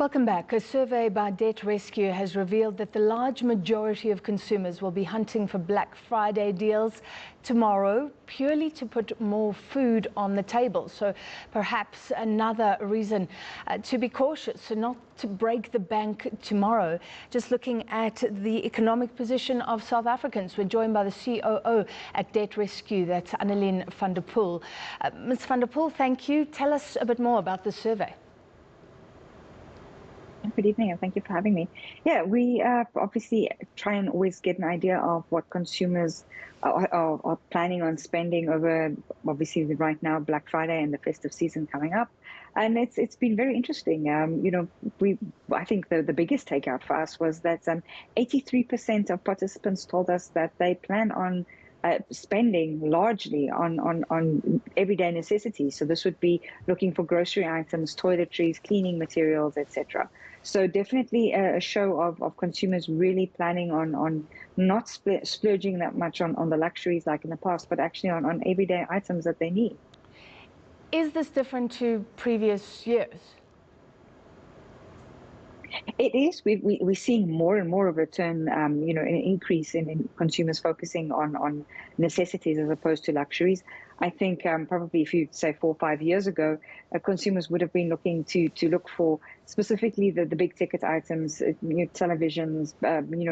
Welcome back. A survey by Debt Rescue has revealed that the large majority of consumers will be hunting for Black Friday deals tomorrow purely to put more food on the table. So perhaps another reason to be cautious, so not to break the bank tomorrow. Just looking at the economic position of South Africans, we're joined by the COO at Debt Rescue, that's Annaline van der Poel. Ms. van der Poel, thank you. Tell us a bit more about the survey. Good evening, and thank you for having me. Yeah, we obviously try and always get an idea of what consumers are planning on spending over, obviously, right now, Black Friday and the festive season coming up. And it's been very interesting. I think the biggest takeout for us was that 83% of participants told us that they plan on spending largely on everyday necessities. So this would be looking for grocery items, toiletries, cleaning materials, etc. So definitely a show of consumers really planning on not splurging that much on the luxuries like in the past, but actually on everyday items that they need. Is this different to previous years? It is. We're seeing more and more of a turn, an increase in consumers focusing on necessities as opposed to luxuries. I think probably if you say 4 or 5 years ago, consumers would have been looking to look for specifically the big ticket items, televisions,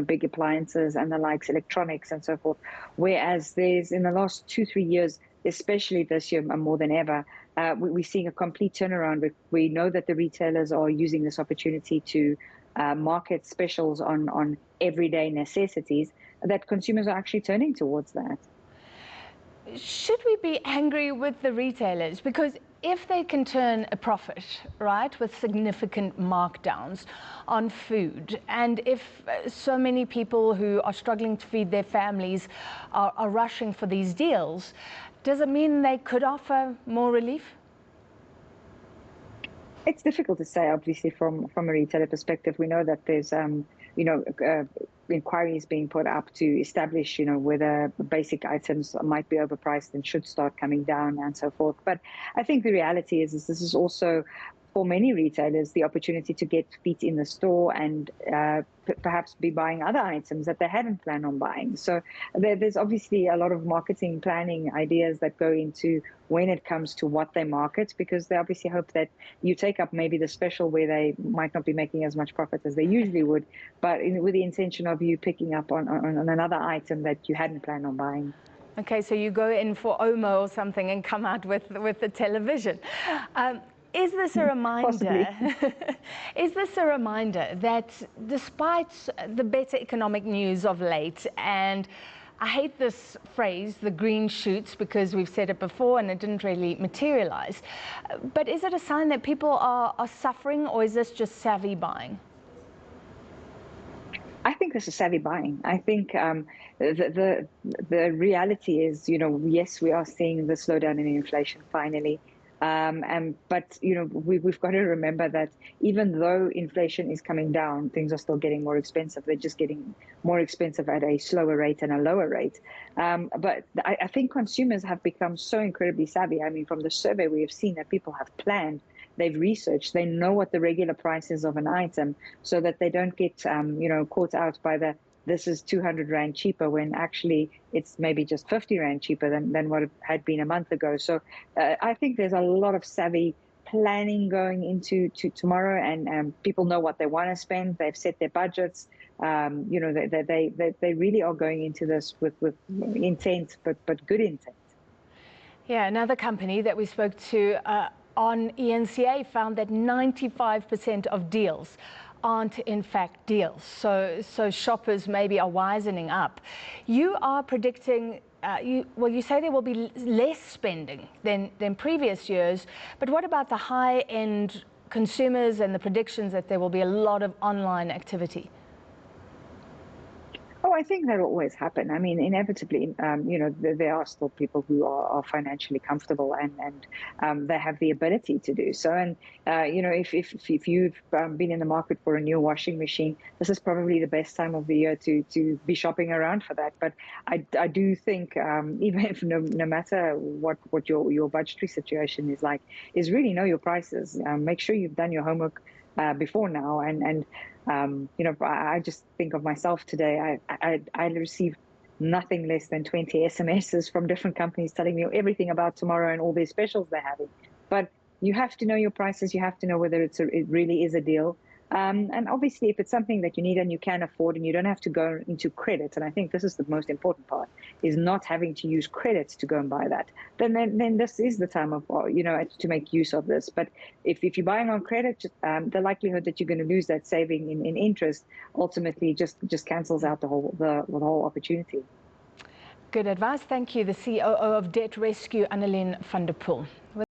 big appliances and the likes, electronics and so forth. Whereas there's in the last 2-3 years, especially this year more than ever, we're seeing a complete turnaround. We know that the retailers are using this opportunity to market specials on everyday necessities, that consumers are actually turning towards that. Should we be angry with the retailers? Because if they can turn a profit, right, with significant markdowns on food, and if so many people who are struggling to feed their families are rushing for these deals, does it mean they could offer more relief? It's difficult to say, obviously, from a retailer perspective. We know that there's, inquiries being put up to establish, whether basic items might be overpriced and should start coming down and so forth. But I think the reality is this is also, for many retailers, the opportunity to get feet in the store and perhaps be buying other items that they hadn't planned on buying. So there's obviously a lot of marketing planning ideas that go into when it comes to what they market, because they obviously hope that you take up maybe the special where they might not be making as much profit as they usually would, but with the intention of you picking up on another item that you hadn't planned on buying. Okay, so you go in for Omo or something and come out with the television. Is this a reminder? Is this a reminder that despite the better economic news of late, and I hate this phrase, the green shoots, because we've said it before and it didn't really materialize, but is it a sign that people are suffering, or is this just savvy buying? I think this is savvy buying. I think the reality is, yes, we are seeing the slowdown in inflation finally. But we've got to remember that even though inflation is coming down, things are still getting more expensive. They're just getting more expensive at a slower rate and a lower rate. But I think consumers have become so incredibly savvy. I mean, from the survey, we have seen that people have planned. They've researched, they know what the regular price is of an item, so that they don't get, caught out by this is 200 Rand cheaper, when actually it's maybe just 50 Rand cheaper than what it had been a month ago. So I think there's a lot of savvy planning going into tomorrow, and people know what they want to spend. They've set their budgets. They really are going into this with intent, but good intent. Yeah, another company that we spoke to on eNCA found that 95% of deals aren't in fact deals. So shoppers maybe are wisening up. You are predicting, you say there will be less spending than previous years, but what about the high-end consumers and the predictions that there will be a lot of online activity? Oh, I think that'll always happen. I mean, inevitably, there are still people who are financially comfortable and they have the ability to do so. And, if you've been in the market for a new washing machine, this is probably the best time of the year to be shopping around for that. But I do think, even if no matter what your budgetary situation is like, is really know your prices. Make sure you've done your homework. before now. And you know, I just think of myself today. I received nothing less than 20 SMSs from different companies telling me everything about tomorrow and all their specials they're having. But you have to know your prices. You have to know whether it really is a deal. And obviously, if it's something that you need and you can afford and you don't have to go into credit, and I think this is the most important part, is not having to use credits to go and buy that, then this is the time of, you know, to make use of this. But if you're buying on credit, the likelihood that you're going to lose that saving in interest ultimately just cancels out the whole opportunity. Good advice. Thank you. The COO of Debt Rescue, Annaline van der Poel.